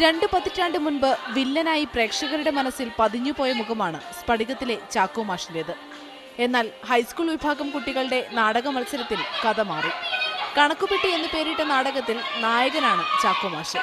2 പതിറ്റാണ്ട് മുൻപ് വില്ലനായി പ്രേക്ഷകരുടെ മനസ്സിൽ പതിഞ്ഞുപോയ മുഖമാണ് സ്ഫടികത്തിലെ ചാക്കോ മാഷിന്റേത്. എന്നാൽ ഹൈസ്കൂൾ വിഭാഗം കുട്ടികളുടെ നാടക മത്സരത്തിൽ കഥ മാറി. കണക്കുപെട്ടി എന്ന് പേരിട്ട നാടകത്തിൽ നായകനാണ് ചാക്കോ മാഷ്.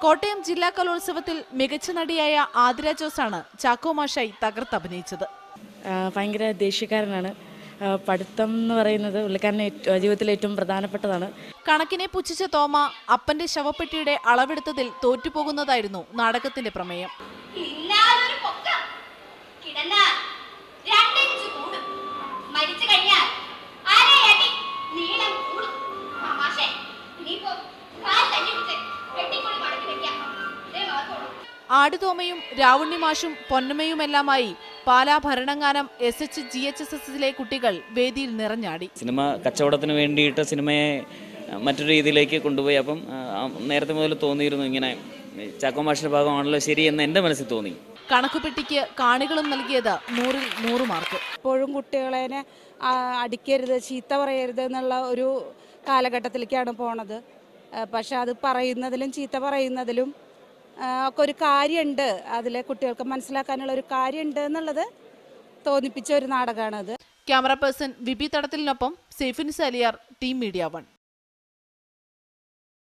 കോട്ടയം ജില്ലാ കലോത്സവത്തിൽ മികച്ച നടിയായ ആതിര ജോസാണ് ചാക്കോ മാഷായി തകർത്തഭിനയിച്ചത്. ഭയങ്കര ദേഷ്യക്കാരനാണ്. പഠിത്തം എന്ന് പറയുന്നത് പുള്ളിക്കാരൻ്റെ ജീവിതത്തിലെ ഏറ്റവും പ്രധാനപ്പെട്ടതാണ്. കണക്കിനെ പുച്ഛിച്ച തോമ അപ്പന്റെ ശവപ്പെട്ടിയുടെ അളവെടുത്തതിൽ തോറ്റുപോകുന്നതായിരുന്നു നാടകത്തിന്റെ പ്രമേയം. ആടുതോമയും രാവുണ്ണിമാഷും പൊന്നമ്മയുമെല്ലാമായി പാലാ ഭരണങ്ങാനം SH-GHSSലെ കുട്ടികൾ വേദിയിൽ നിറഞ്ഞാടി. സിനിമ കച്ചവടത്തിന് വേണ്ടിയിട്ട് സിനിമയെ മറ്റൊരു രീതിയിലേക്ക് കൊണ്ടുപോയി. അപ്പം നേരത്തെ മുതൽ തോന്നിയിരുന്നു ഇങ്ങനെ ചാക്കോ മാഷിന്റെ ഭാഗമാണല്ലോ ശരി എന്ന് എൻ്റെ മനസ്സിൽ തോന്നി. കണക്കുപെട്ടിക്ക് കാണികളും നൽകിയത് 100-ൽ 100 മാർക്ക്. എപ്പോഴും കുട്ടികളെ അടിക്കരുത്, ചീത്ത പറയരുത് എന്നുള്ള ഒരു കാലഘട്ടത്തിലേക്കാണ് പോണത്. പക്ഷെ അത് പറയുന്നതിലും ചീത്ത പറയുന്നതിലും ഒക്കെ ഒരു കാര്യമുണ്ട്, അതിലെ കുട്ടികൾക്ക് മനസ്സിലാക്കാനുള്ള ഒരു കാര്യമുണ്ട് എന്നുള്ളത് തോന്നിപ്പിച്ച ഒരു നാടകമാണത്. ക്യാമറ പേഴ്സൺ വിപി തടത്തിലിനൊപ്പം സെയ്ഫിൻ സാലിയാർ, ടീം മീഡിയ 1.